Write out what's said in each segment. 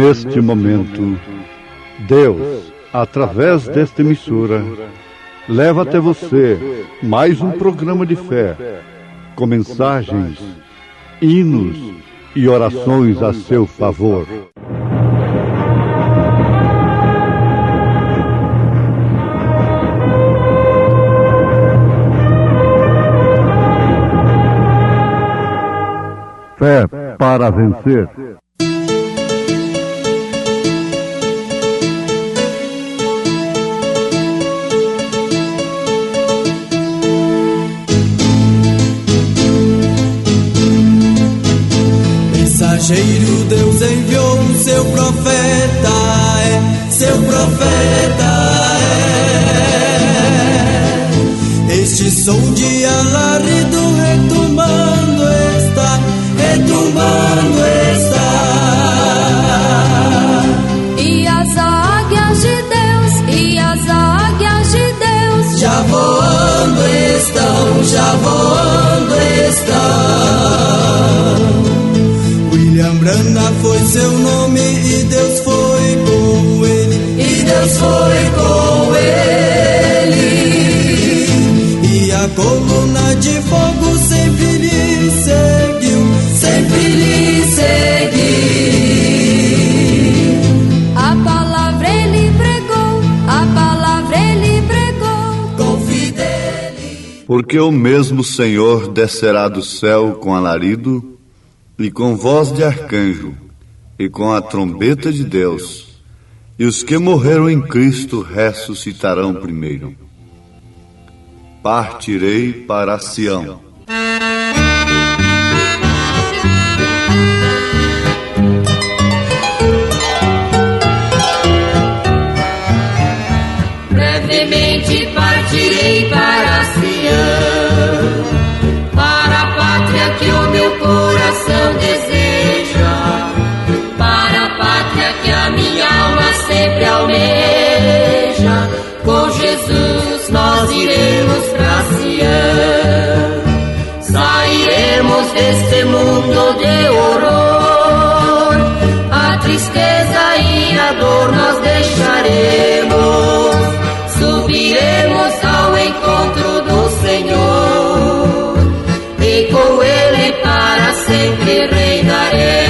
neste momento, Deus, através desta emissora, leva até você mais um programa de fé, com mensagens, hinos e orações a seu favor. Fé para vencer. Mensageiro, Deus enviou o seu profeta, seu profeta Este som de alarido retumbando está, retumbando está. E as águias de Deus, e as águias de Deus já voando estão, já voando estão. William Branham foi seu nome e Deus foi com ele, e Deus foi com ele. E a coluna de fogo sempre lhe seguiu, sempre lhe seguiu. A palavra ele pregou, a palavra ele pregou com fidelidade. Porque o mesmo Senhor descerá do céu com alarido, e com voz de arcanjo, e com a trombeta de Deus, e os que morreram em Cristo ressuscitarão primeiro. Partirei para Sião. Brevemente partirei para Sião, para a pátria que o meu coração deseja, para a pátria que a minha alma sempre almeja. Com Jesus nós iremos pra Sião, sairemos deste mundo de horror, a tristeza e a dor nós deixaremos, subiremos ao encontro do Senhor, e com Ele para sempre reinaremos.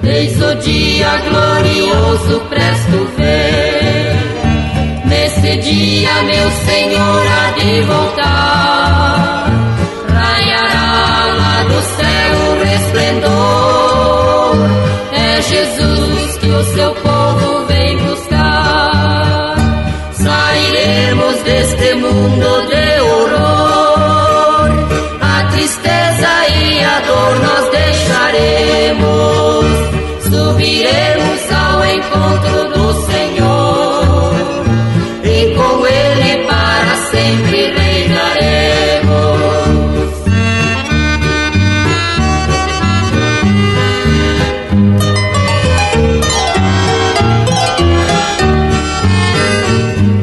Eis o dia glorioso presto vem, nesse dia meu Senhor há de voltar, raiará lá do céu o resplendor, é Jesus que o seu povo vem buscar. Sairemos deste mundo de horror, a tristeza e a dor nós deixaremos, subiremos ao encontro do Senhor, e com Ele para sempre reinaremos.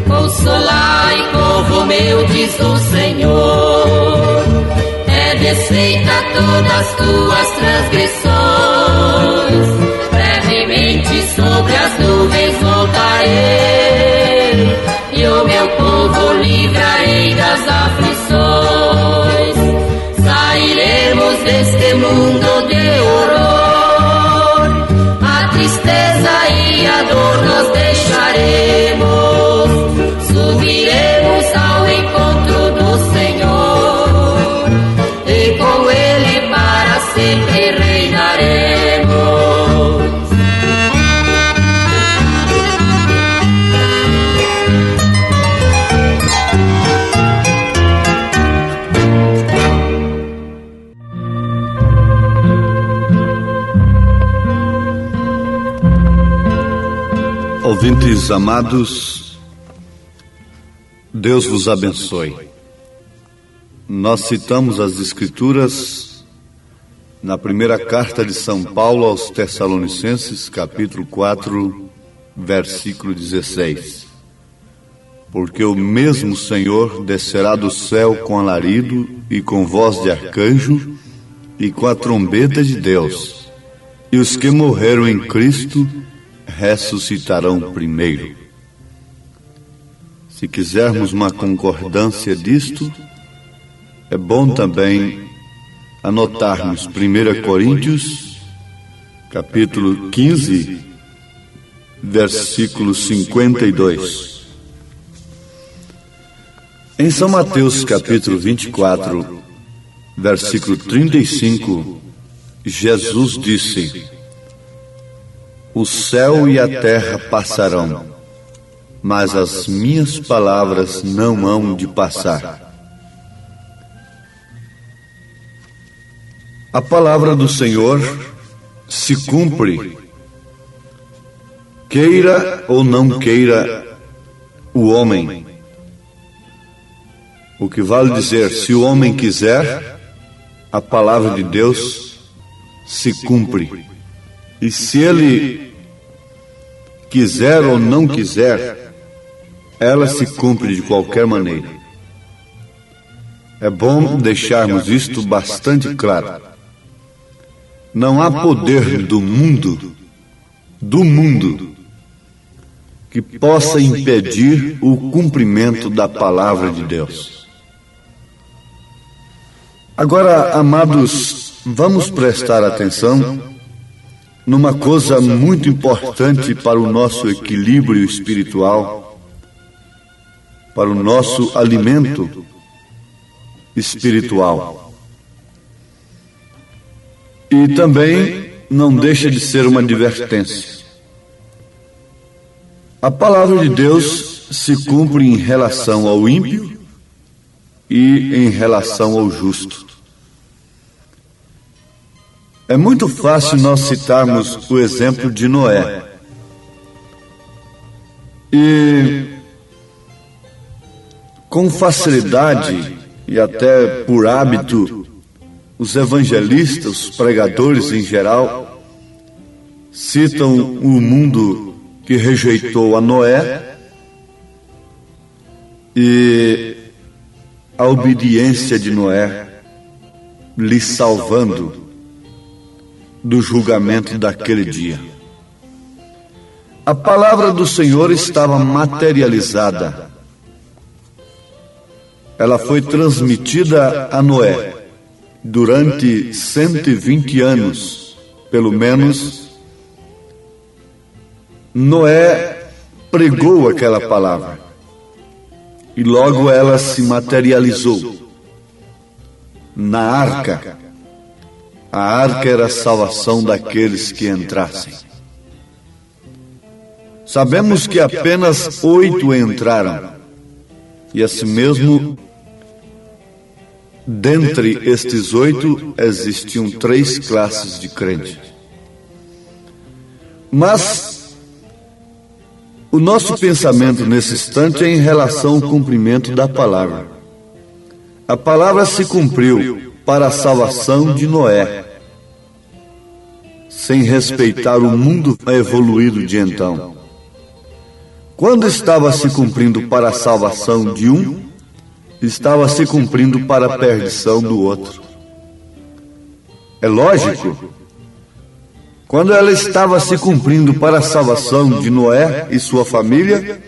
Consolai, povo meu, diz o Senhor, é desfeita todas tuas transgressões. Brevemente sobre as nuvens voltarei, e o meu povo livrarei das aflições. Sairemos deste mundo de horror, a tristeza e a dor nós deixaremos, subiremos ao encontro do Senhor, e com Ele para sempre reinaremos. Ouvintes amados, Deus vos abençoe. Nós citamos as Escrituras na primeira carta de São Paulo aos Tessalonicenses, capítulo 4, versículo 16. porque o mesmo Senhor descerá do céu com alarido e com voz de arcanjo e com a trombeta de Deus, e os que morreram em Cristo ressuscitarão primeiro. Se quisermos uma concordância disto, é bom também anotarmos 1 Coríntios, capítulo 15, versículo 52. Em São Mateus, capítulo 24, versículo 35, Jesus disse: o céu e a terra passarão, mas as minhas palavras não hão de passar. A palavra do Senhor se cumpre, queira ou não queira o homem. O que vale dizer, se o homem quiser, a palavra de Deus se cumpre. E se ele quiser ou não quiser, ela se cumpre de qualquer maneira. É bom deixarmos isto bastante claro. Não há poder do mundo, que possa impedir o cumprimento da palavra de Deus. Agora, amados, vamos prestar atenção numa coisa muito importante para o nosso equilíbrio espiritual, para o nosso alimento espiritual. E também não deixa de ser uma advertência. A palavra de Deus se cumpre em relação ao ímpio e em relação ao justo. É muito fácil nós citarmos o exemplo de Noé. E com facilidade e até por hábito, os evangelistas, os pregadores em geral, citam o mundo que rejeitou a Noé e a obediência de Noé lhe salvando do julgamento daquele dia. A palavra do Senhor estava materializada. Ela foi transmitida a Noé durante 120 anos, pelo menos. Noé pregou aquela palavra e logo ela se materializou na arca. A arca era a salvação daqueles que entrassem. Sabemos que apenas 8 entraram, e assim mesmo, dentre estes 8, existiam 3 classes de crentes. Mas o nosso pensamento nesse instante é em relação ao cumprimento da palavra. A palavra se cumpriu para a salvação de Noé, sem respeitar o mundo evoluído de então. Quando estava se cumprindo para a salvação de um, estava se cumprindo para a perdição do outro. É lógico, quando ela estava se cumprindo para a salvação de Noé e sua família,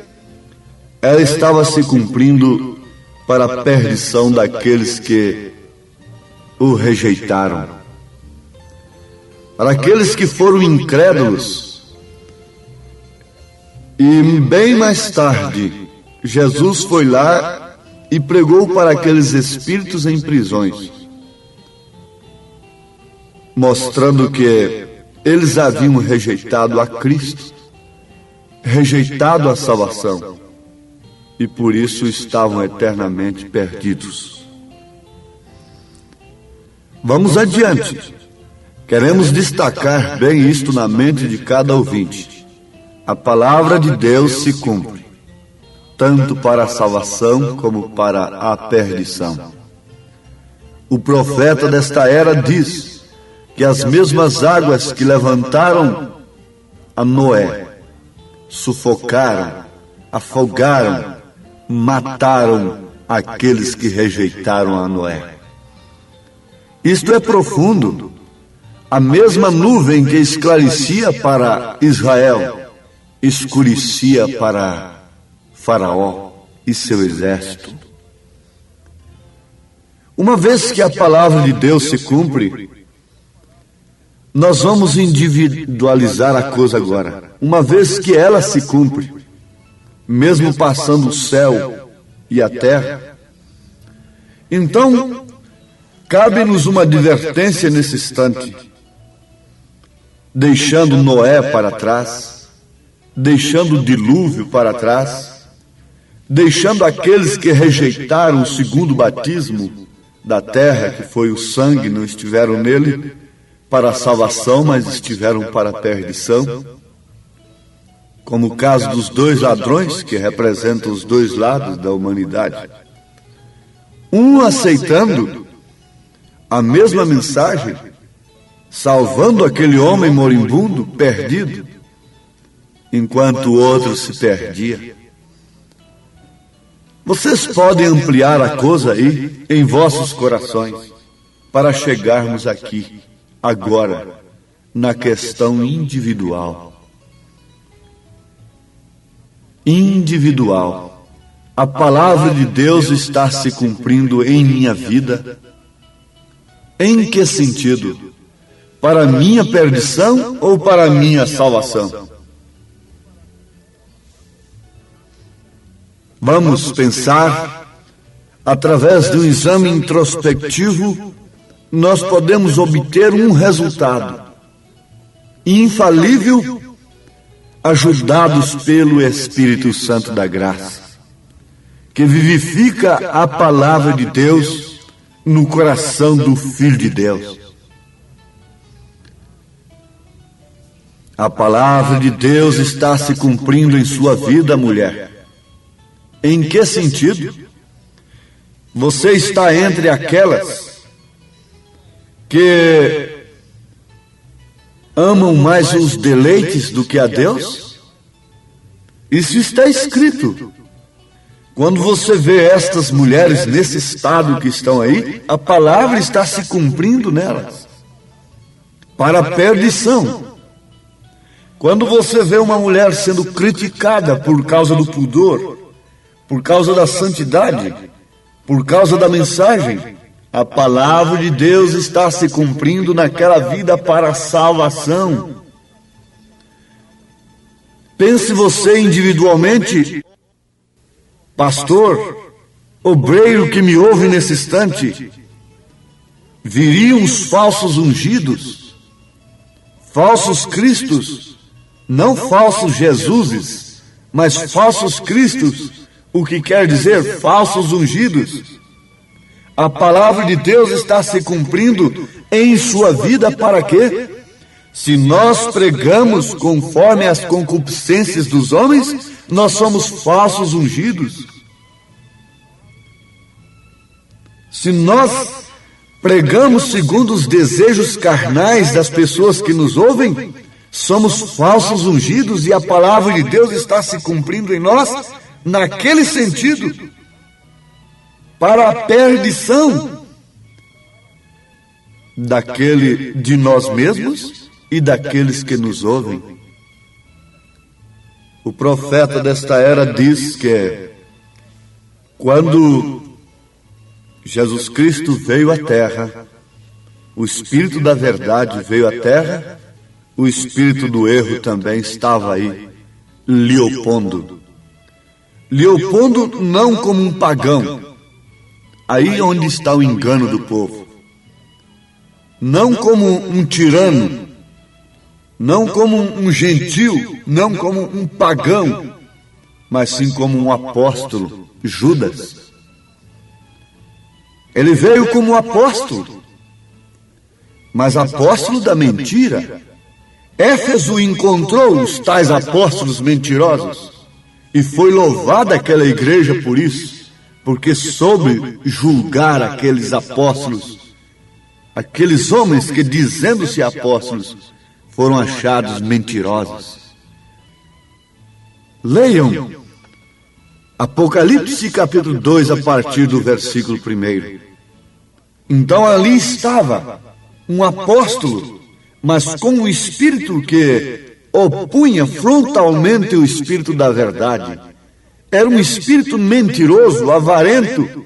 ela estava se cumprindo para a perdição daqueles que o rejeitaram. Para aqueles que foram incrédulos. E bem mais tarde, Jesus foi lá e pregou para aqueles espíritos em prisões, mostrando que eles haviam rejeitado a Cristo, rejeitado a salvação, e por isso estavam eternamente perdidos. Vamos adiante. Queremos destacar bem isto na mente de cada ouvinte. A palavra de Deus se cumpre, tanto para a salvação como para a perdição. O profeta desta era diz que as mesmas águas que levantaram a Noé, sufocaram, afogaram mataram aqueles que rejeitaram a Noé. Isto é profundo. A mesma nuvem que esclarecia para Israel, escurecia para Faraó e seu exército. Uma vez que a palavra de Deus se cumpre, nós vamos individualizar a coisa agora. Uma vez que ela se cumpre, mesmo passando o céu e a terra, então cabe-nos uma advertência nesse instante, deixando Noé para trás, deixando o dilúvio para trás, deixando aqueles que rejeitaram o segundo batismo da terra, que foi o sangue, não estiveram nele para a salvação, mas estiveram para a perdição, como o caso dos dois ladrões, que representam os dois lados da humanidade. Um aceitando a mesma mensagem, salvando aquele homem moribundo, perdido, enquanto o outro se perdia. Vocês podem ampliar a coisa aí em vossos corações para chegarmos aqui, agora, na questão individual. Individual. A palavra de Deus está se cumprindo em minha vida. Em que sentido? Para minha perdição ou para minha salvação? Vamos pensar, através de um exame introspectivo, nós podemos obter um resultado infalível, ajudados pelo Espírito Santo da graça, que vivifica a palavra de Deus no coração do Filho de Deus. A palavra de Deus está se cumprindo em sua vida, mulher. Em que sentido? Você está entre aquelas que amam mais os deleites do que a Deus? Isso está escrito. Quando você vê estas mulheres nesse estado que estão aí, a palavra está se cumprindo nelas, para a perdição. Quando você vê uma mulher sendo criticada por causa do pudor, por causa da santidade, por causa da mensagem, a palavra de Deus está se cumprindo naquela vida para a salvação. Pense você individualmente, pastor, obreiro que me ouve nesse instante, viriam os falsos ungidos, falsos cristos, não falsos Jesuses, mas falsos cristos, o que quer dizer falsos ungidos. A palavra de Deus está se cumprindo em sua vida para quê? Se nós pregamos conforme as concupiscências dos homens, nós somos falsos ungidos. Se nós pregamos segundo os desejos carnais das pessoas que nos ouvem, somos falsos ungidos e a palavra de Deus está se cumprindo em nós naquele sentido, para a perdição daquele de nós mesmos e daqueles que nos ouvem. O profeta desta era diz que quando Jesus Cristo veio à terra, o Espírito da verdade veio à terra, o Espírito do erro também estava aí, lhe opondo. Lhe opondo não como um pagão, aí onde está o engano do povo, não como um tirano, não como um gentil, não como um pagão, mas sim como um apóstolo, Judas. Ele veio como apóstolo, mas apóstolo da mentira. Éfeso encontrou os tais apóstolos mentirosos e foi louvada aquela igreja por isso, porque soube julgar aqueles apóstolos, aqueles homens que, dizendo-se apóstolos, foram achados mentirosos. Leiam Apocalipse capítulo 2, a partir do versículo 1. Então ali estava um apóstolo, mas com um espírito que opunha frontalmente o espírito da verdade. Era um espírito mentiroso, avarento,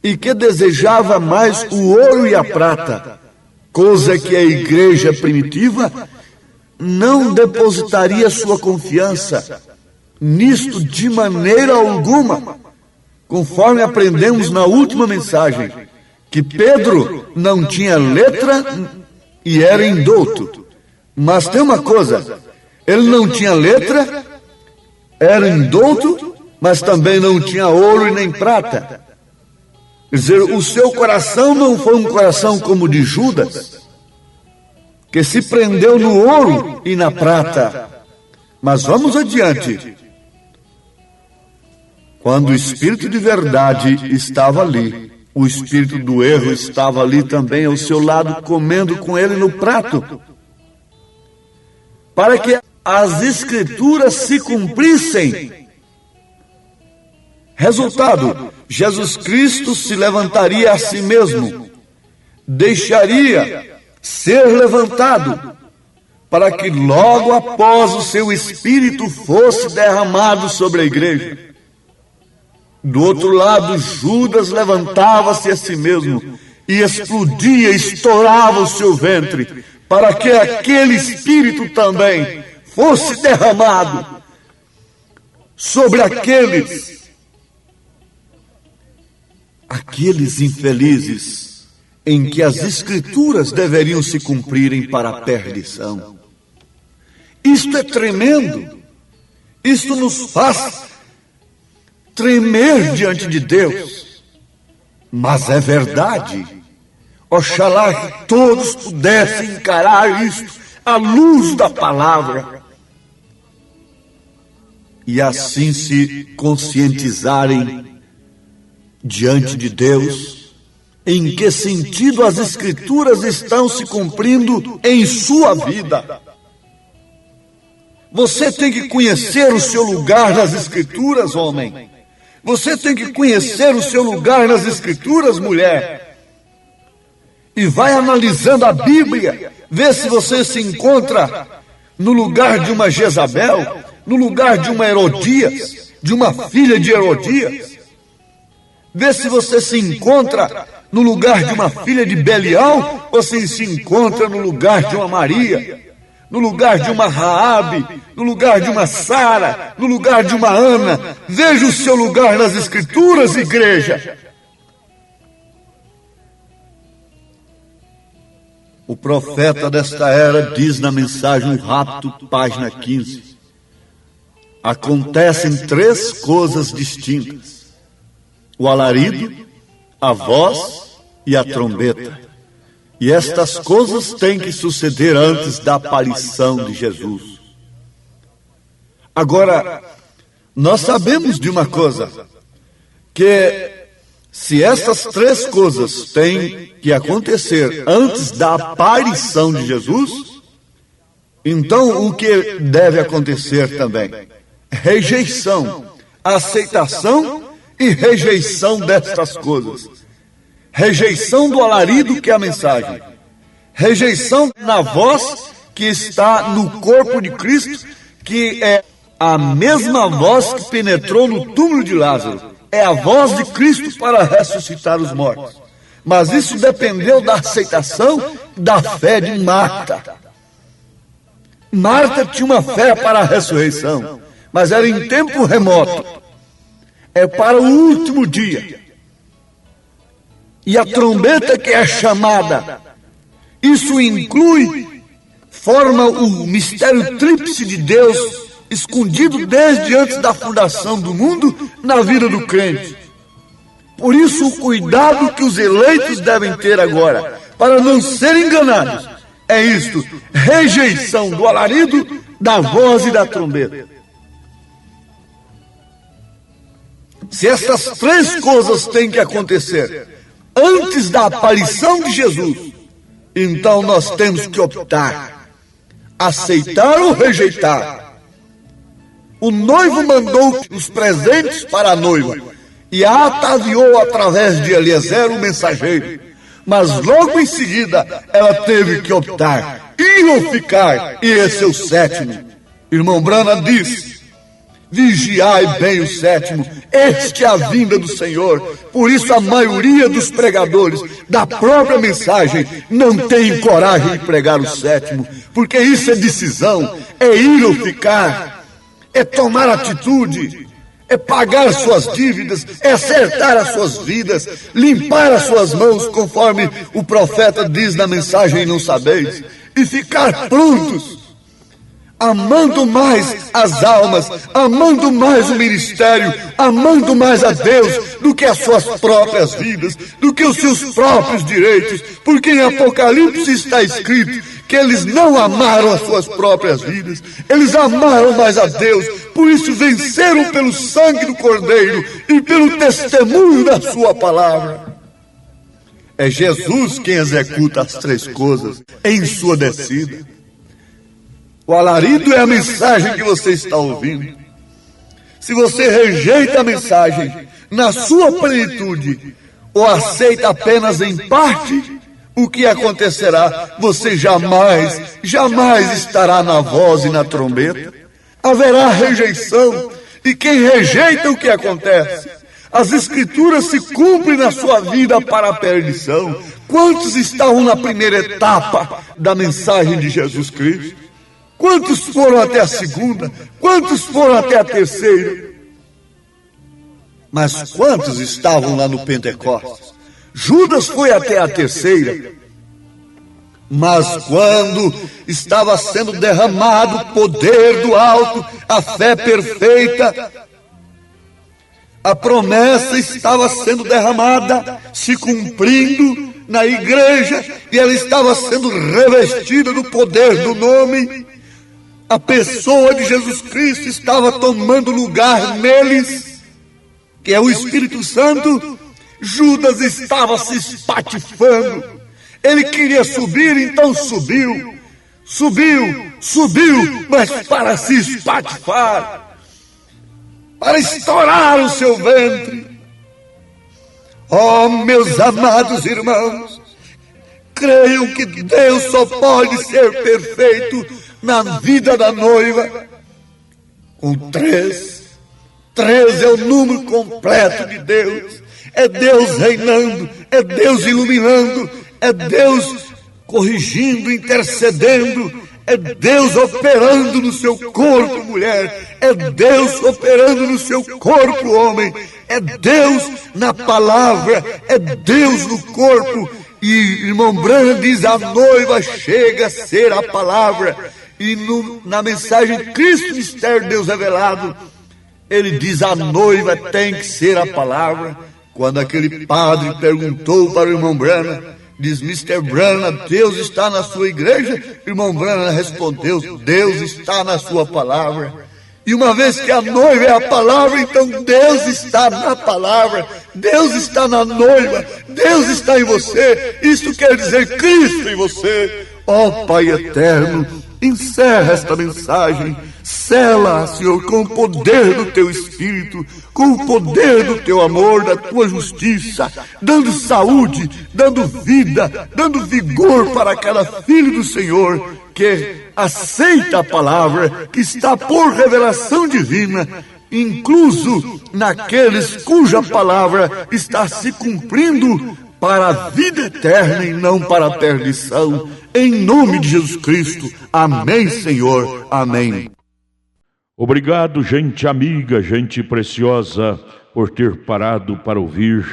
e que desejava mais o ouro e a prata, coisa que a igreja primitiva não depositaria sua confiança nisto de maneira alguma, conforme aprendemos na última mensagem, que Pedro não tinha letra e era indouto. Mas tem uma coisa, ele não tinha letra, era indouto, mas também não tinha ouro e nem prata. Quer dizer, o seu coração não foi um coração como o de Judas, que se prendeu no ouro e na prata. Mas vamos adiante. Quando o espírito de verdade estava ali, o espírito do erro estava ali também ao seu lado, comendo com ele no prato, para que as escrituras se cumprissem. Resultado, Jesus Cristo se levantaria a si mesmo, deixaria ser levantado, para que logo após o seu espírito fosse derramado sobre a igreja. Do outro lado, Judas levantava-se a si mesmo e explodia, estourava o seu ventre, para que aquele espírito também fosse derramado sobre aqueles infelizes em que as escrituras deveriam se cumprirem para a perdição. Isto é tremendo. Isto nos faz tremer diante de Deus, mas é verdade. Oxalá que todos pudessem encarar isto à luz da palavra e assim se conscientizarem diante de Deus em que sentido as escrituras estão se cumprindo em sua vida. Você tem que conhecer o seu lugar nas escrituras, homem. Você tem que conhecer o seu lugar nas escrituras, mulher. E vai analisando a Bíblia, vê se você se encontra no lugar de uma Jezabel, no lugar de uma Herodias, de uma filha de Herodias. Vê se você se encontra no lugar de uma filha de Belial, ou se encontra no lugar de uma Maria, no lugar de uma Raabe, no lugar de uma Sara, no lugar de uma Ana. Veja o seu lugar nas escrituras, igreja. O profeta desta era diz na mensagem O Rapto, página 15. Acontecem três coisas distintas: o alarido, a voz e a trombeta. E estas coisas têm que suceder antes da aparição de Jesus. Agora, nós sabemos de uma coisa, que se estas três coisas têm que acontecer antes da aparição de Jesus, então o que deve acontecer também? Rejeição, aceitação e rejeição destas coisas. Rejeição do alarido, que é a mensagem. Rejeição na voz que está no corpo de Cristo, que é a mesma voz que penetrou no túmulo de Lázaro. É a voz de Cristo para ressuscitar os mortos. Mas isso dependeu da aceitação, da fé de Marta. Marta tinha uma fé para a ressurreição, mas era em tempo remoto. É para o último dia. E a trombeta que é chamada, isso inclui, forma o mistério tríplice de Deus, escondido desde antes da fundação do mundo na vida do crente. Por isso o cuidado que os eleitos devem ter agora, para não serem enganados, é isto: rejeição do alarido, da voz e da trombeta. Se essas três coisas têm que acontecer antes da aparição de Jesus, então nós temos que optar, aceitar ou rejeitar. o noivo mandou os presentes para a noiva e a ataviou através de Eliezer, o mensageiro. Mas logo em seguida ela teve que optar, ir ou ficar, e esse é o sétimo. Irmão Branham disse: vigiai bem o sétimo, este é a vinda do Senhor. Por isso a maioria dos pregadores da própria mensagem não tem coragem de pregar o sétimo, porque isso é decisão, é ir ou ficar, é tomar atitude, é pagar suas dívidas, é acertar as suas vidas, limpar as suas mãos, conforme o profeta diz na mensagem Não Sabeis, e ficar prontos, amando mais as almas, amando mais o ministério, amando mais a Deus do que as suas próprias vidas, do que os seus próprios direitos, porque em Apocalipse está escrito que eles não amaram as suas próprias vidas, eles amaram mais a Deus, por isso venceram pelo sangue do Cordeiro e pelo testemunho da sua palavra. É Jesus quem executa as três coisas em sua descida. O alarido é a mensagem que você está ouvindo. Se você rejeita a mensagem na sua plenitude ou aceita apenas em parte, o que acontecerá? Você jamais estará na voz e na trombeta. Haverá rejeição, e quem rejeita, o que acontece? As escrituras se cumprem na sua vida para a perdição. Quantos estavam na primeira etapa da mensagem de Jesus Cristo? Quantos foram até a segunda? Quantos foram até a terceira? Mas quantos estavam lá no Pentecostes? Judas foi até a terceira. Mas quando estava sendo derramado o poder do alto, a fé perfeita, a promessa estava sendo derramada, se cumprindo na igreja, e ela estava sendo revestida do poder do nome. A pessoa de Jesus Cristo estava tomando lugar neles, que é o Espírito Santo. Judas estava se espatifando. Ele queria subir, então subiu, mas para se espatifar, para estourar o seu ventre. Oh, meus amados irmãos, creiam que Deus só pode ser perfeito na vida da noiva com três. Três é o número completo de Deus. É Deus reinando, é Deus iluminando, é Deus corrigindo, intercedendo, é Deus operando no seu corpo, mulher, é Deus operando no seu corpo, homem, é Deus na palavra, é Deus no corpo. E irmão Branham diz: a noiva chega a ser a palavra. E na mensagem Cristo Mistério Deus Revelado, ele diz: a noiva tem que ser a palavra. Quando aquele padre perguntou para o irmão Branham, diz: Mr. Branham, Deus está na sua igreja? Irmão Branham respondeu: Deus está na sua palavra. E uma vez que a noiva é a palavra, então Deus está na palavra, Deus está na noiva, Deus está em você. Isso quer dizer Cristo em você. Ó Pai eterno, encerra esta mensagem, sela, Senhor, com o poder do Teu Espírito, com o poder do Teu amor, da Tua justiça, dando saúde, dando vida, dando vigor para cada filho do Senhor que aceita a palavra, que está por revelação divina, incluso naqueles cuja palavra está se cumprindo para a vida eterna e não para a perdição. Em nome de Jesus Cristo. Amém, Senhor. Amém. Obrigado, gente amiga, gente preciosa, por ter parado para ouvir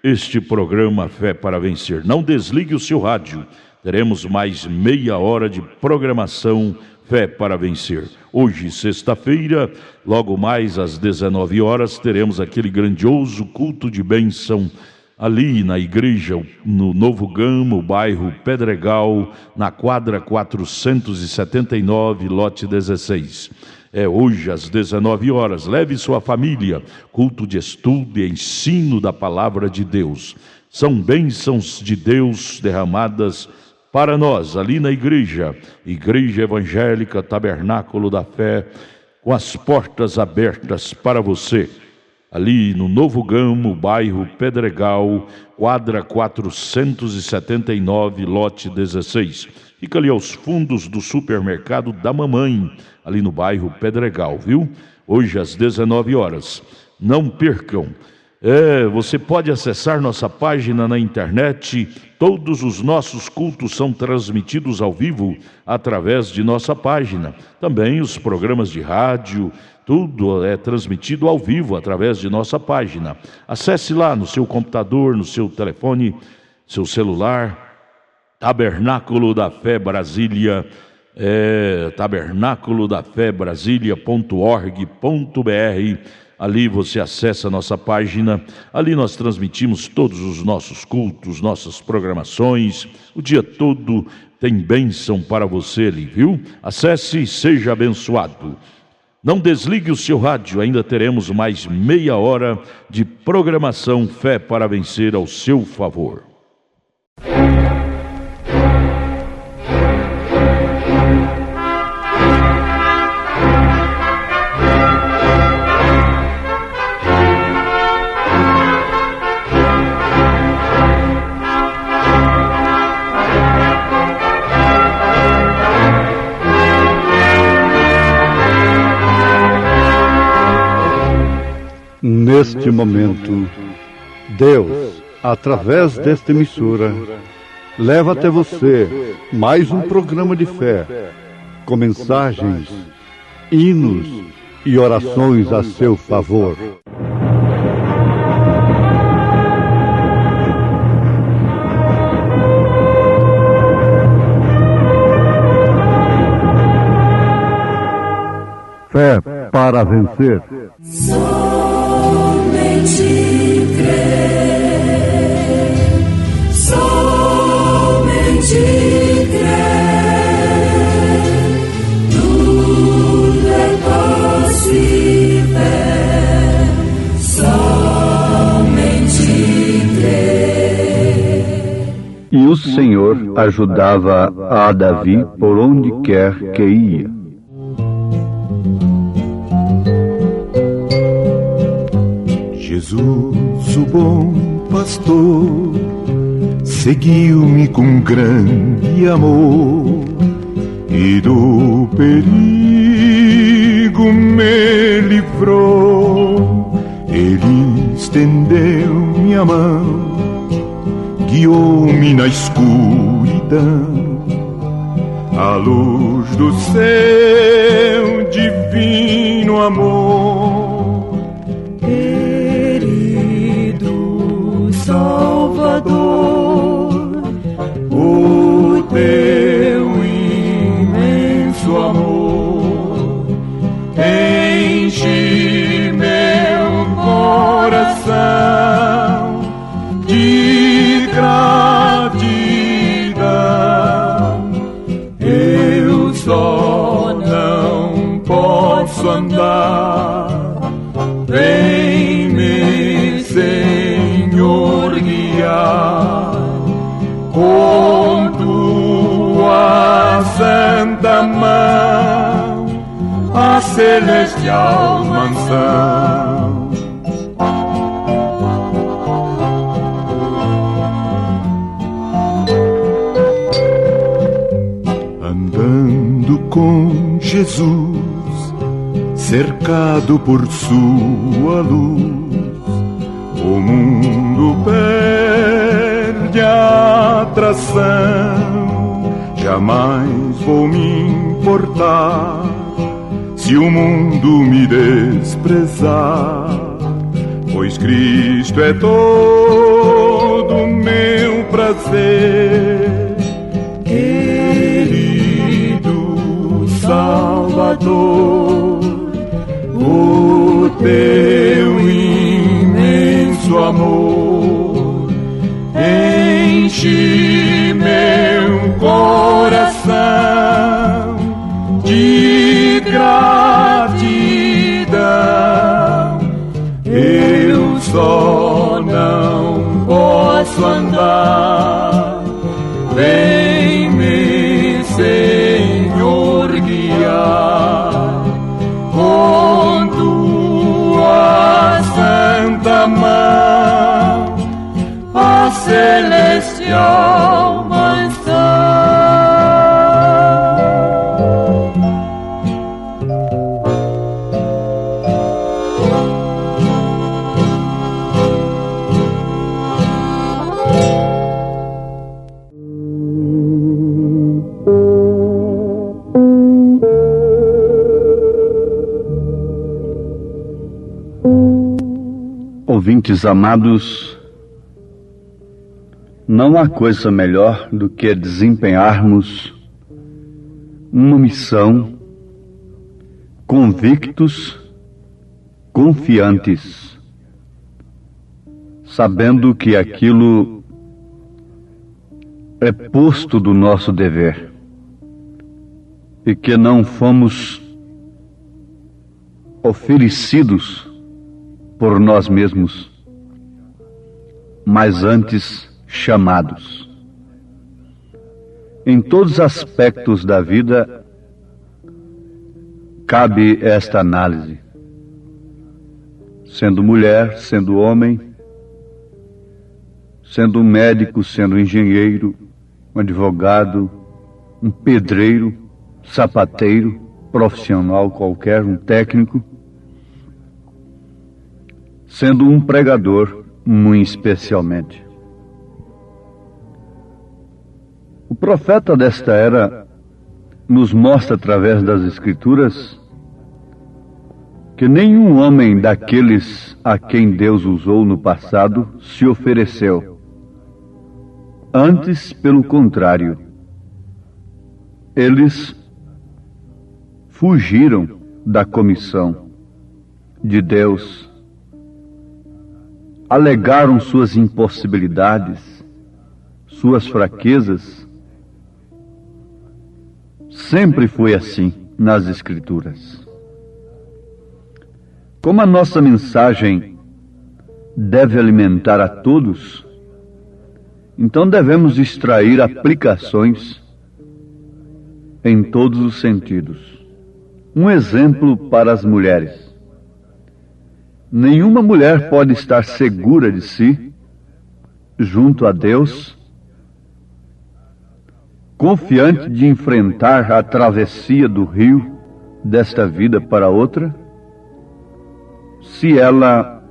este programa Fé para Vencer. Não desligue o seu rádio. Teremos mais meia hora de programação Fé para Vencer. Hoje, sexta-feira, logo mais às 19 horas, teremos aquele grandioso culto de bênção ali na igreja, no Novo Gama, o bairro Pedregal, na quadra 479, lote 16. É hoje às 19 horas. Leve sua família. Culto de estudo e ensino da palavra de Deus. São bênçãos de Deus derramadas para nós, ali na igreja. Igreja Evangélica Tabernáculo da Fé, com as portas abertas para você. Ali no Novo Gamo, bairro Pedregal, quadra 479, lote 16. Fica ali aos fundos do supermercado da Mamãe, ali no bairro Pedregal, viu? Hoje às 19 horas. Não percam. Você pode acessar nossa página na internet. Todos os nossos cultos são transmitidos ao vivo através de nossa página. Também os programas de rádio, tudo é transmitido ao vivo através de nossa página. Acesse lá no seu computador, no seu telefone, seu celular, Tabernáculo da Fé Brasília, tabernáculodafebrasilia.org.br. Ali você acessa a nossa página, ali nós transmitimos todos os nossos cultos, nossas programações, o dia todo tem bênção para você ali, viu? Acesse e seja abençoado. Não desligue o seu rádio, ainda teremos mais meia hora de programação Fé para Vencer ao seu favor. Neste momento, Deus, através desta emissora, leva até você mais um programa de fé, com mensagens, hinos e orações a seu favor. Fé para vencer. Somente crer, somente crer, tudo é possível, somente crer. E o Senhor ajudava a Davi por onde quer que ia. Jesus, o bom pastor, seguiu-me com grande amor e do perigo me livrou. Ele estendeu-me a mão, guiou-me na escuridão, à luz do seu divino amor. Salvador, o teu imenso amor enche meu coração de gratidão. Eu só não posso andar, vem-me, Senhor, guiar com tua santa mão a celestial mansão. Andando com Jesus, cercado por sua luz, o mundo perde a atração. Jamais vou me importar se o mundo me desprezar, pois Cristo é todo meu prazer. Querido Salvador, o teu imenso amor enche meu coração de gratidão. Eu só não posso andar, vem-me, Senhor, guiar com ouvintes amados, não há coisa melhor do que desempenharmos uma missão convictos, confiantes, sabendo que aquilo é posto do nosso dever e que não fomos oferecidos por nós mesmos, mas antes chamados. Em todos os aspectos da vida cabe esta análise, sendo mulher, sendo homem, sendo médico, sendo engenheiro, um advogado, um pedreiro, sapateiro, profissional qualquer, um técnico, sendo um pregador, muito especialmente. O profeta desta era nos mostra através das Escrituras que nenhum homem daqueles a quem Deus usou no passado se ofereceu. Antes, pelo contrário, eles fugiram da comissão de Deus, alegaram suas impossibilidades, suas fraquezas. Sempre foi assim nas Escrituras. Como a nossa mensagem deve alimentar a todos, então devemos extrair aplicações em todos os sentidos. Um exemplo para as mulheres. Nenhuma mulher pode estar segura de si, junto a Deus, confiante de enfrentar a travessia do rio desta vida para outra, se ela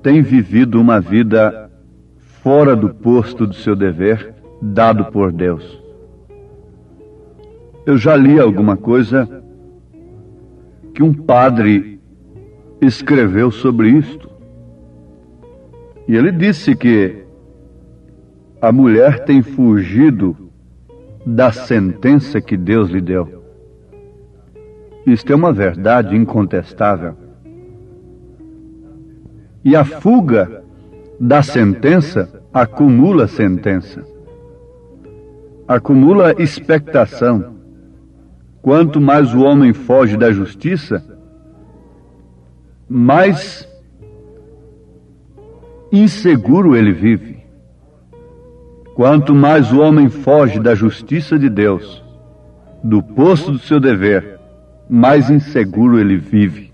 tem vivido uma vida fora do posto do seu dever dado por Deus. Eu já li alguma coisa que um padre escreveu sobre isto. E ele disse que a mulher tem fugido da sentença que Deus lhe deu. Isto é uma verdade incontestável. E a fuga da sentença acumula sentença, acumula expectação. Quanto mais o homem foge da justiça, mais inseguro ele vive. Quanto mais o homem foge da justiça de Deus, do posto do seu dever, mais inseguro ele vive.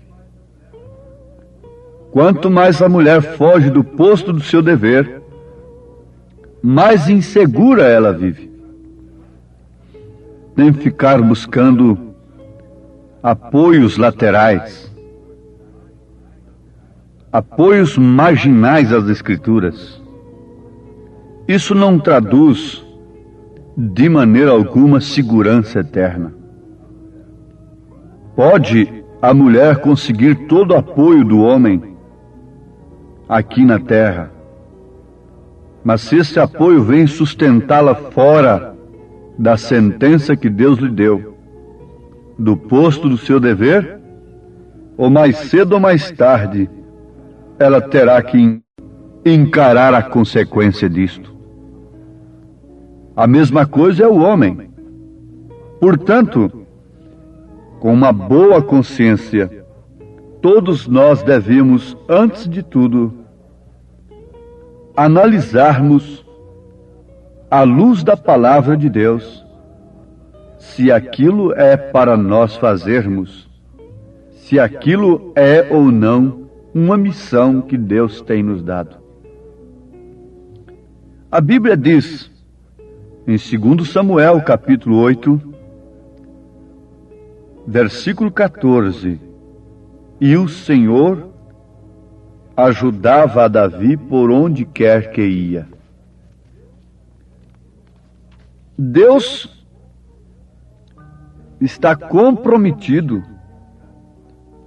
Quanto mais a mulher foge do posto do seu dever, mais insegura ela vive. Tem que ficar buscando apoios laterais, apoios marginais às Escrituras. Isso não traduz de maneira alguma segurança eterna. Pode a mulher conseguir todo o apoio do homem aqui na terra, mas se esse apoio vem sustentá-la fora da sentença que Deus lhe deu, do posto do seu dever, ou mais cedo ou mais tarde, ela terá que encarar a consequência disto. A mesma coisa é o homem. Portanto, com uma boa consciência, todos nós devemos, antes de tudo, analisarmos, à luz da palavra de Deus, se aquilo é para nós fazermos, se aquilo é ou não uma missão que Deus tem nos dado. A Bíblia diz, em 2 Samuel, capítulo 8, versículo 14, e o Senhor ajudava a Davi por onde quer que ia. Deus está comprometido,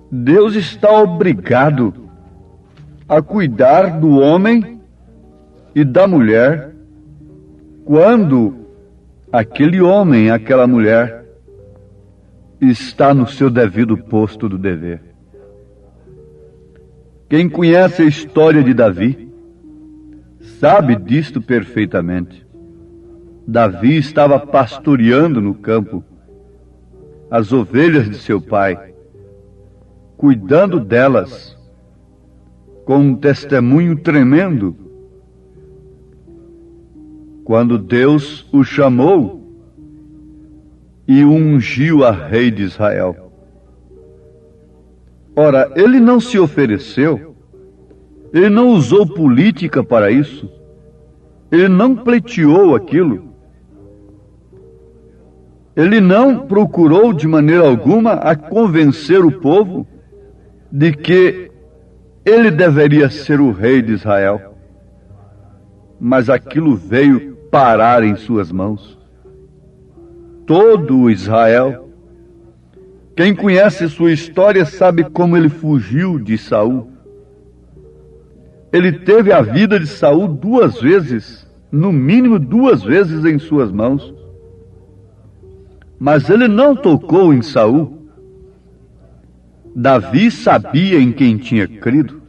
Deus está obrigado a cuidar do homem e da mulher quando aquele homem, aquela mulher, está no seu devido posto do dever. Quem conhece a história de Davi sabe disto perfeitamente. Davi estava pastoreando no campo as ovelhas de seu pai, cuidando delas com um testemunho tremendo, quando Deus o chamou e o ungiu a rei de Israel. Ora, ele não se ofereceu, ele não usou política para isso, ele não pleiteou aquilo, ele não procurou de maneira alguma a convencer o povo de que ele deveria ser o rei de Israel. Mas aquilo veio parar em suas mãos. Todo o Israel, quem conhece sua história sabe como ele fugiu de Saul. Ele teve a vida de Saul 2 vezes, no mínimo 2 vezes em suas mãos. Mas ele não tocou em Saul. Davi sabia em quem tinha crido.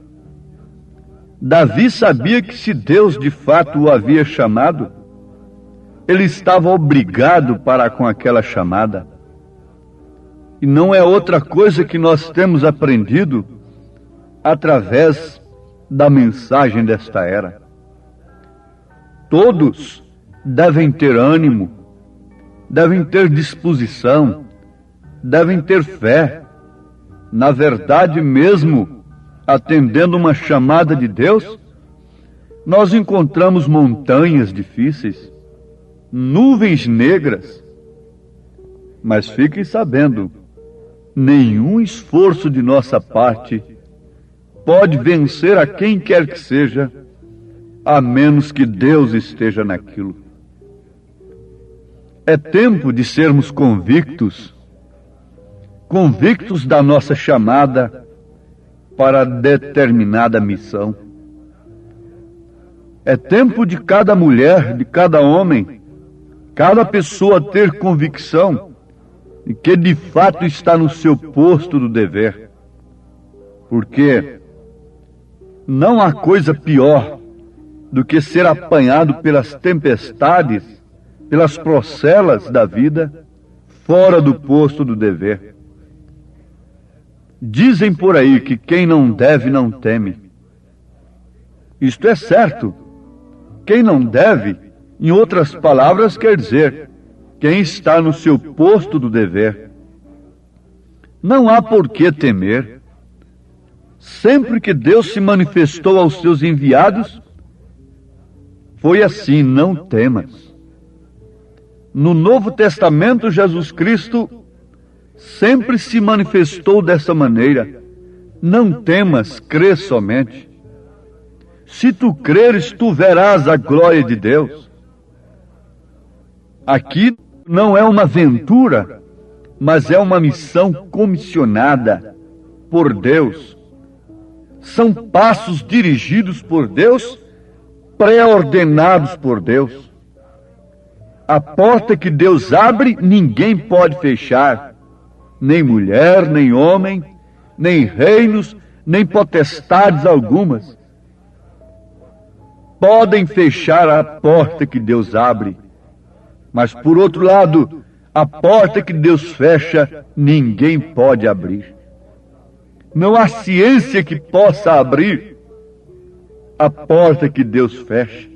Davi sabia que se Deus de fato o havia chamado, ele estava obrigado para com aquela chamada. E não é outra coisa que nós temos aprendido através da mensagem desta era. Todos devem ter ânimo, devem ter disposição, devem ter fé. Na verdade, mesmo atendendo uma chamada de Deus, nós encontramos montanhas difíceis, nuvens negras. Mas fiquem sabendo, nenhum esforço de nossa parte pode vencer a quem quer que seja, a menos que Deus esteja naquilo. É tempo de sermos convictos da nossa chamada para determinada missão. É tempo de cada mulher, de cada homem, cada pessoa ter convicção de que de fato está no seu posto do dever. Porque não há coisa pior do que ser apanhado pelas tempestades, pelas procelas da vida, fora do posto do dever. Dizem por aí que quem não deve não teme. Isto é certo. Quem não deve, em outras palavras, quer dizer quem está no seu posto do dever. Não há por que temer. Sempre que Deus se manifestou aos seus enviados, foi assim: não temas. No Novo Testamento, Jesus Cristo sempre se manifestou dessa maneira: não temas, crê somente. Se tu creres, tu verás a glória de Deus. Aqui não é uma aventura, mas é uma missão comissionada por Deus. São passos dirigidos por Deus, pré-ordenados por Deus. A porta que Deus abre, ninguém pode fechar. Nem mulher, nem homem, nem reinos, nem potestades algumas podem fechar a porta que Deus abre. Mas, por outro lado, a porta que Deus fecha, ninguém pode abrir. Não há ciência que possa abrir a porta que Deus fecha.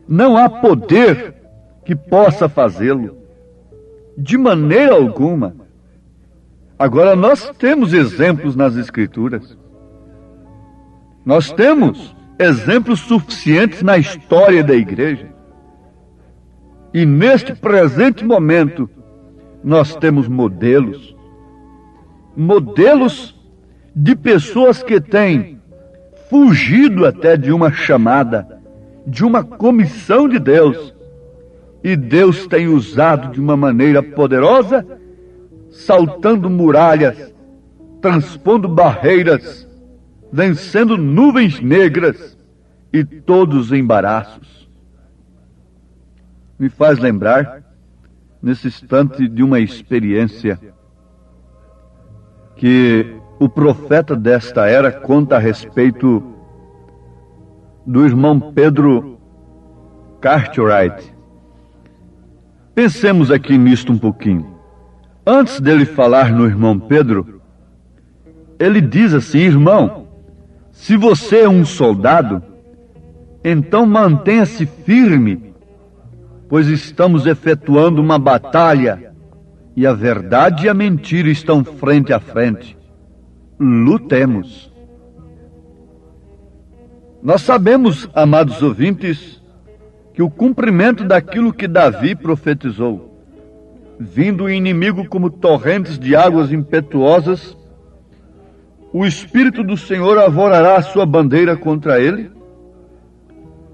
Não há poder que possa fazê-lo. De maneira alguma. Agora, nós temos exemplos nas Escrituras. Nós temos exemplos suficientes na história da igreja. E neste presente momento, nós temos modelos. Modelos de pessoas que têm fugido até de uma chamada, de uma comissão de Deus. E Deus tem usado de uma maneira poderosa, saltando muralhas, transpondo barreiras, vencendo nuvens negras e todos os embaraços. Me faz lembrar, nesse instante, de uma experiência que o profeta desta era conta a respeito do irmão Pedro Cartwright. Pensemos aqui nisto um pouquinho. Antes dele falar no irmão Pedro, ele diz assim: irmão, se você é um soldado, então mantenha-se firme, pois estamos efetuando uma batalha e a verdade e a mentira estão frente a frente. Lutemos. Nós sabemos, amados ouvintes, que o cumprimento daquilo que Davi profetizou, vindo o inimigo como torrentes de águas impetuosas, o Espírito do Senhor avorará a sua bandeira contra ele.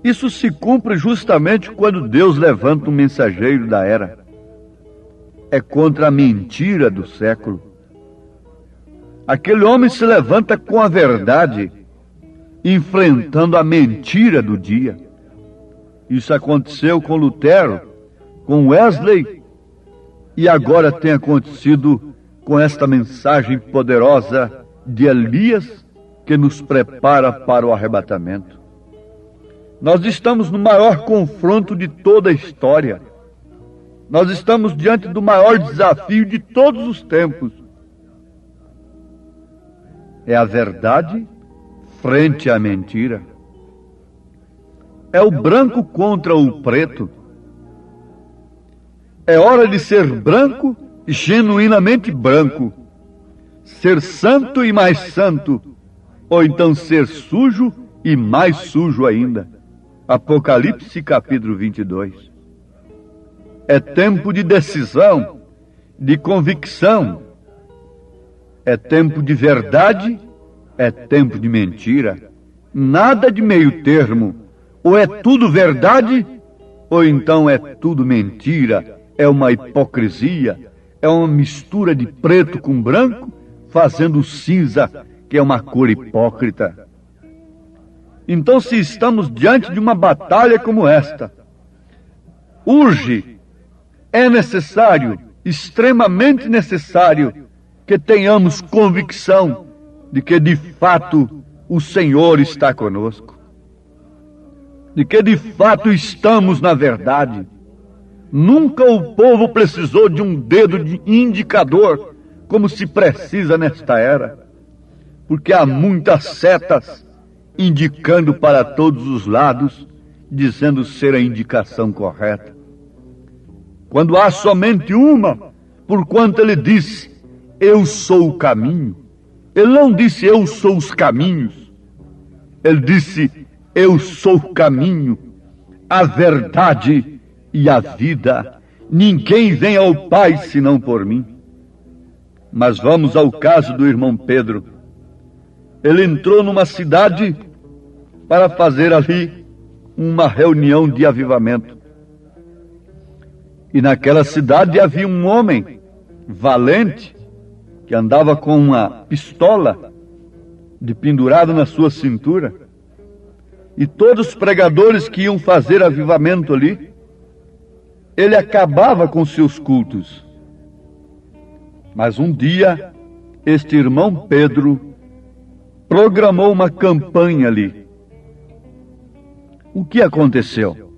Isso se cumpre justamente quando Deus levanta um mensageiro da era. É contra a mentira do século. Aquele homem se levanta com a verdade, enfrentando a mentira do dia. Isso aconteceu com Lutero, com Wesley, e agora tem acontecido com esta mensagem poderosa de Elias, que nos prepara para o arrebatamento. Nós estamos no maior confronto de toda a história. Nós estamos diante do maior desafio de todos os tempos. É a verdade frente à mentira. É o branco contra o preto. É hora de ser branco, genuinamente branco. Ser santo e mais santo. Ou então ser sujo e mais sujo ainda. Apocalipse capítulo 22. É tempo de decisão, de convicção. É tempo de verdade, é tempo de mentira. Nada de meio termo. Ou é tudo verdade, ou então é tudo mentira. É uma hipocrisia, é uma mistura de preto com branco, fazendo cinza, que é uma cor hipócrita. Então, se estamos diante de uma batalha como esta, urge, é necessário, extremamente necessário, que tenhamos convicção de que de fato o Senhor está conosco, de que de fato estamos na verdade. Nunca o povo precisou de um dedo de indicador como se precisa nesta era, porque há muitas setas indicando para todos os lados, dizendo ser a indicação correta. Quando há somente uma, porquanto ele disse, eu sou o caminho. Ele não disse, eu sou os caminhos. Ele disse, eu sou o caminho, a verdade e a vida. Ninguém vem ao Pai senão por mim. Mas vamos ao caso do irmão Pedro. Ele entrou numa cidade para fazer ali uma reunião de avivamento. E naquela cidade havia um homem valente que andava com uma pistola pendurada na sua cintura. E todos os pregadores que iam fazer avivamento ali, ele acabava com seus cultos. Mas um dia, este irmão Pedro programou uma campanha ali. O que aconteceu?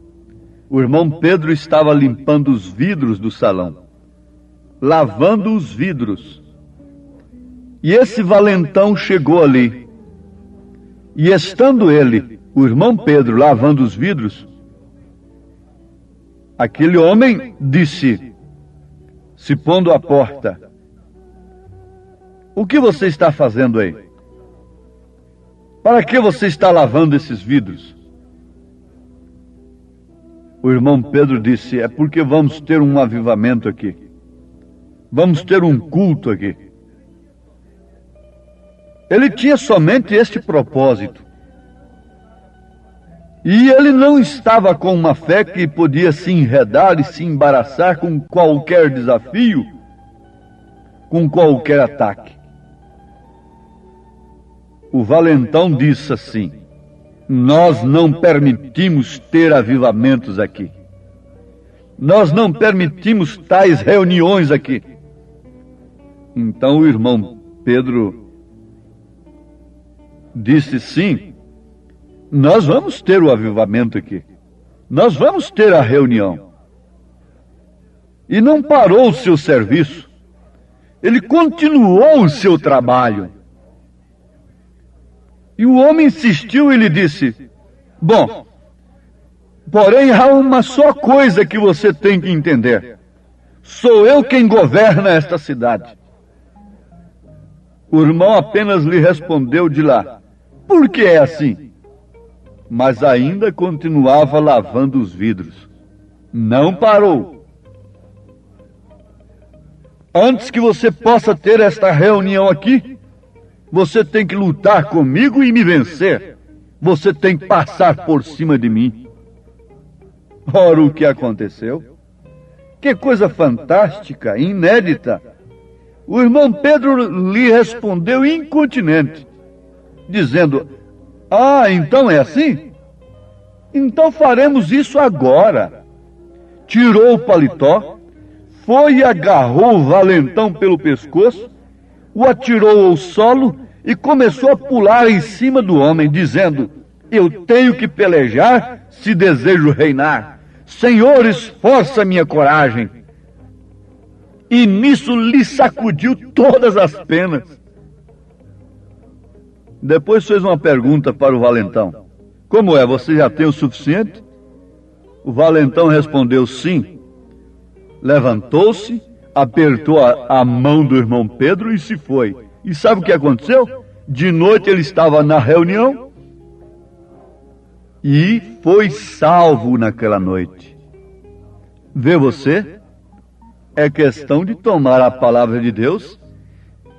O irmão Pedro estava limpando os vidros do salão, lavando os vidros. E esse valentão chegou ali. E estando ele, o irmão Pedro, lavando os vidros, aquele homem disse, se pondo à porta, o que você está fazendo aí? Para que você está lavando esses vidros? O irmão Pedro disse, é porque vamos ter um avivamento aqui. Vamos ter um culto aqui. Ele tinha somente este propósito. E ele não estava com uma fé que podia se enredar e se embaraçar com qualquer desafio, com qualquer ataque. o valentão disse assim: nós não permitimos ter avivamentos aqui. Nós não permitimos tais reuniões aqui. Então o irmão Pedro disse: sim, nós vamos ter o avivamento aqui. Nós vamos ter a reunião. E não parou o seu serviço. Ele continuou o seu trabalho. E o homem insistiu e lhe disse: bom, porém há uma só coisa que você tem que entender. Sou eu quem governa esta cidade. O irmão apenas lhe respondeu de lá: por que é assim? Mas ainda continuava lavando os vidros. Não parou. Antes que você possa ter esta reunião aqui, você tem que lutar comigo e me vencer. Você tem que passar por cima de mim. Ora, o que aconteceu? Que coisa fantástica, inédita. O irmão Pedro lhe respondeu incontinente, dizendo: ah, então é assim? Então faremos isso agora. Tirou o paletó, foi e agarrou o valentão pelo pescoço, o atirou ao solo e começou a pular em cima do homem, dizendo: eu tenho que pelejar se desejo reinar. Senhor, esforça minha coragem. E nisso lhe sacudiu todas as penas. Depois fez uma pergunta para o valentão: como é, você já tem o suficiente? O valentão respondeu: sim. Levantou-se, apertou a mão do irmão Pedro e se foi. E sabe o que aconteceu? De noite ele estava na reunião e foi salvo naquela noite. Vê você? É questão de tomar a palavra de Deus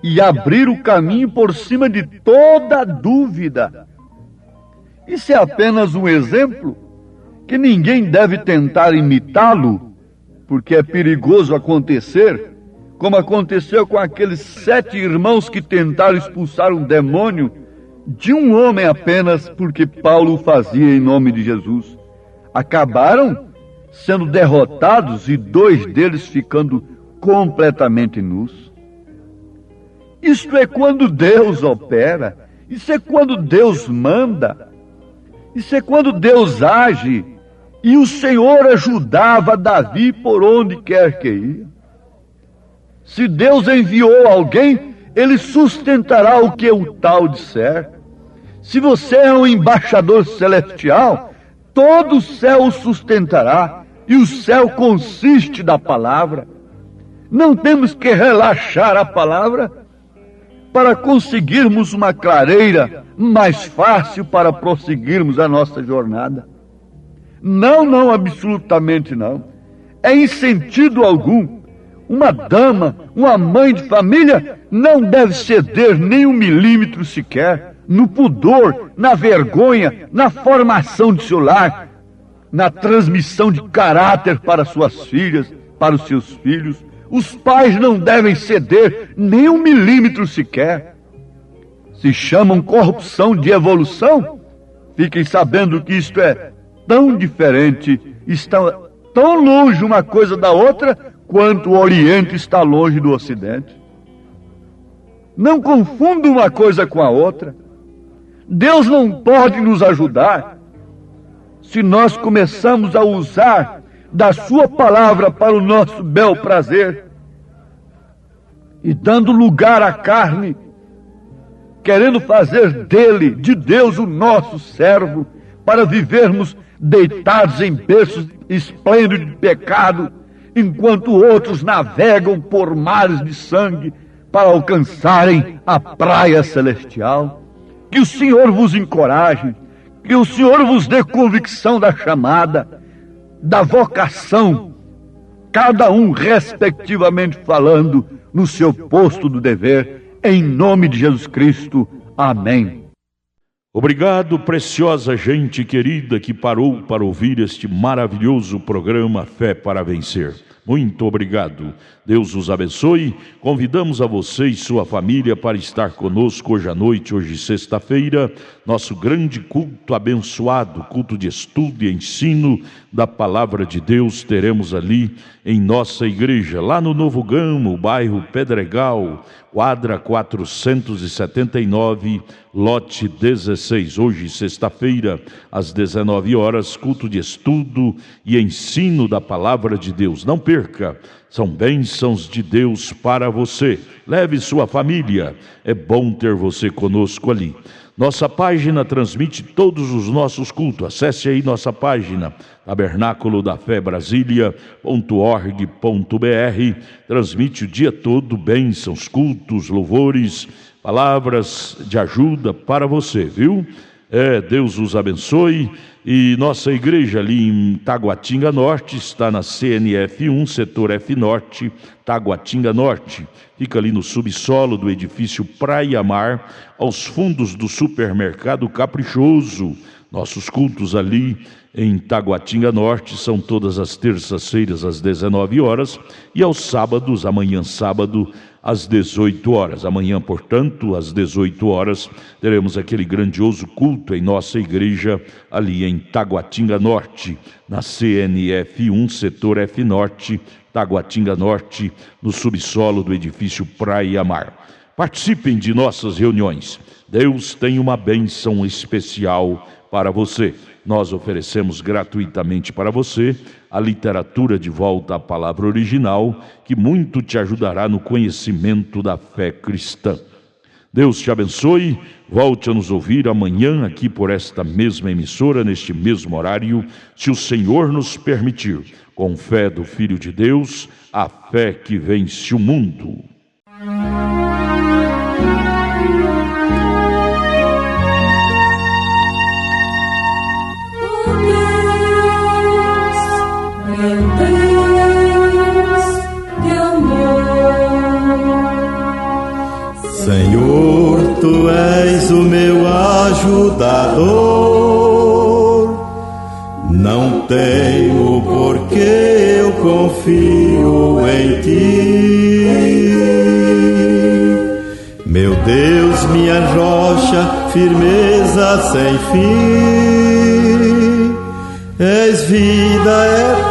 e abrir o caminho por cima de toda dúvida. Isso é apenas um exemplo que ninguém deve tentar imitá-lo, porque é perigoso acontecer, como aconteceu com aqueles 7 irmãos que tentaram expulsar um demônio de um homem apenas, porque Paulo o fazia em nome de Jesus. Acabaram sendo derrotados e 2 deles ficando completamente nus. Isto é quando Deus opera, isso é quando Deus manda, isso é quando Deus age. E o Senhor ajudava Davi por onde quer que ia. Se Deus enviou alguém, ele sustentará o que o tal disser. Se você é um embaixador celestial, todo o céu o sustentará. E o céu consiste da palavra. Não temos que relaxar a palavra para conseguirmos uma clareira mais fácil para prosseguirmos a nossa jornada. Não, absolutamente não. É em sentido algum. Uma dama, uma mãe de família, não deve ceder nem 1 milímetro sequer no pudor, na vergonha, na formação de seu lar, na transmissão de caráter para suas filhas, para os seus filhos. Os pais não devem ceder nem 1 milímetro sequer. Se chamam corrupção de evolução, fiquem sabendo que isto é tão diferente, está tão longe uma coisa da outra, quanto o Oriente está longe do Ocidente. Não confunda uma coisa com a outra. Deus não pode nos ajudar se nós começamos a usar da sua palavra para o nosso bel prazer e dando lugar à carne, querendo fazer dele, de Deus, o nosso servo, para vivermos deitados em berços esplêndidos de pecado, enquanto outros navegam por mares de sangue para alcançarem a praia celestial. Que o Senhor vos encoraje, que o Senhor vos dê convicção da chamada, da vocação, cada um respectivamente falando no seu posto do dever, em nome de Jesus Cristo. Amém. Obrigado, preciosa gente querida que parou para ouvir este maravilhoso programa Fé para Vencer. Muito obrigado. Deus os abençoe. Convidamos a você e sua família para estar conosco hoje à noite, hoje sexta-feira, nosso grande culto abençoado, culto de estudo e ensino da Palavra de Deus. Teremos ali em nossa igreja, lá no Novo Gamo, bairro Pedregal, quadra 479, lote 16. Hoje, sexta-feira, às 19 horas, culto de estudo e ensino da Palavra de Deus. Não perca, são bênçãos de Deus para você. Leve sua família, é bom ter você conosco ali. Nossa página transmite todos os nossos cultos. Acesse aí nossa página, tabernáculo da fé Brasília.org.br. Transmite o dia todo bênçãos, cultos, louvores, palavras de ajuda para você, viu? Deus os abençoe. E nossa igreja ali em Taguatinga Norte está na CNF 1, setor F Norte, Taguatinga Norte. Fica ali no subsolo do edifício Praia Mar, aos fundos do supermercado Caprichoso. Nossos cultos ali em Taguatinga Norte são todas as terças-feiras às 19 horas e aos sábados, amanhã sábado, às 18 horas. Amanhã, portanto, às 18 horas, teremos aquele grandioso culto em nossa igreja ali em Taguatinga Norte, na CNF 1, setor F Norte, Taguatinga Norte, no subsolo do edifício Praia Mar. Participem de nossas reuniões. Deus tem uma bênção especial para você. Nós oferecemos gratuitamente para você a literatura de volta à palavra original, que muito te ajudará no conhecimento da fé cristã. Deus te abençoe. Volte a nos ouvir amanhã aqui por esta mesma emissora, neste mesmo horário, se o Senhor nos permitir, com fé do Filho de Deus, a fé que vence o mundo. Senhor, Tu és o meu ajudador, não temo porque eu confio em Ti. Meu Deus, minha rocha, firmeza sem fim, és vida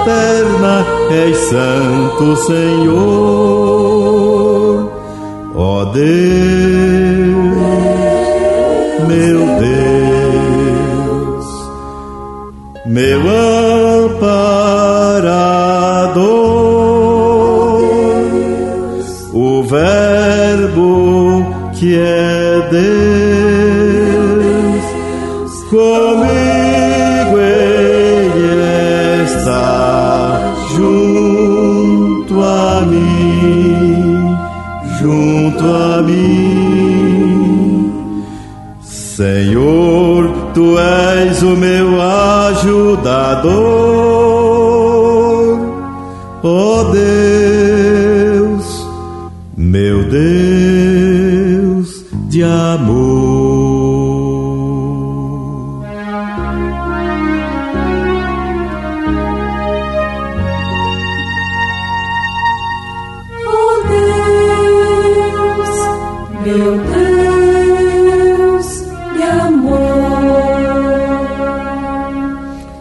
eterna, és santo Senhor. Ó Deus, meu Deus, meu amparador, o Verbo que é Deus, comigo Ele está junto a mim, junto a mim. Senhor, Tu és o meu ajudador, ó Deus, meu Deus de amor. Meu Deus de amor.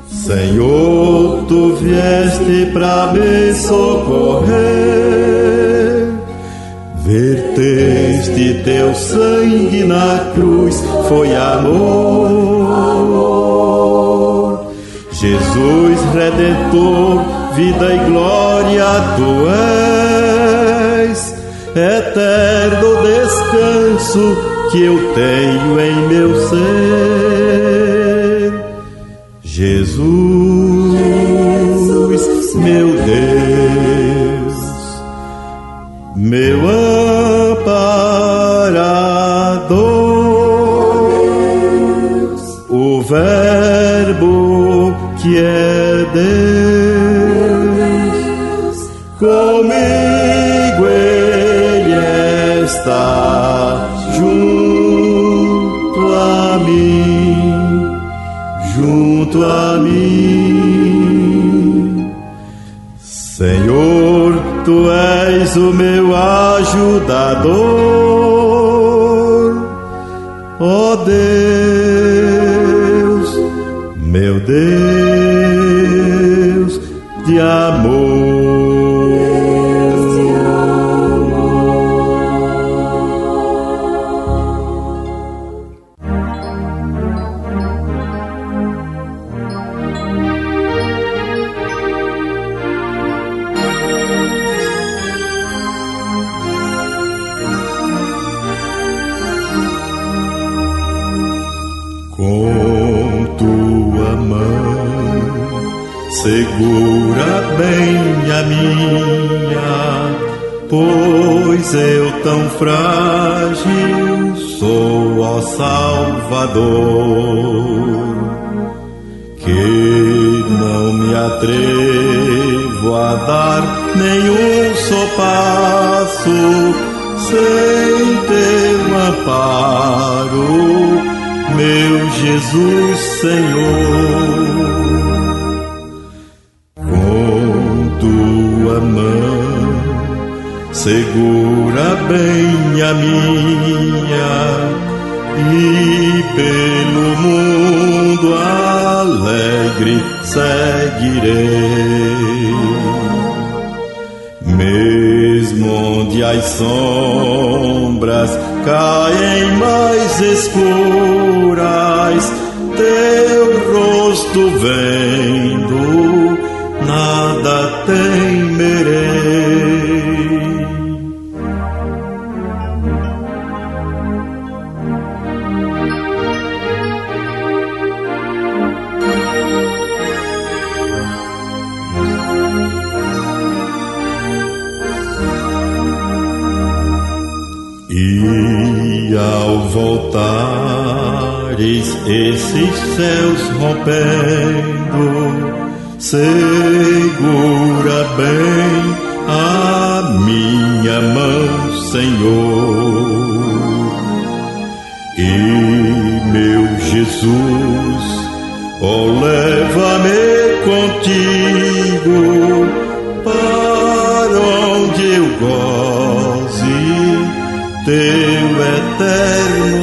Senhor, Tu vieste pra me socorrer, verteste Teu sangue na cruz, foi amor. Jesus Redentor, vida e glória Tu és, eterno descanso que eu tenho em meu ser. Jesus, meu Deus, meu amparador, o Verbo que é Deus, comigo Ele está junto a mim, junto a mim. Senhor, Tu és o meu ajudador, ó Deus, meu Deus de amor. Segura bem a minha, pois eu tão frágil sou, ó Salvador, que não me atrevo a dar nenhum só passo sem teu amparo, meu Jesus Senhor. Segura bem a minha e pelo mundo alegre seguirei. Mesmo onde as sombras caem mais escuras, teu rosto vendo, nada temerei. E ao voltares esses céus rompendo, segura bem a minha mão, Senhor. E meu Jesus, ó, leva-me contigo para onde eu goze teu eterno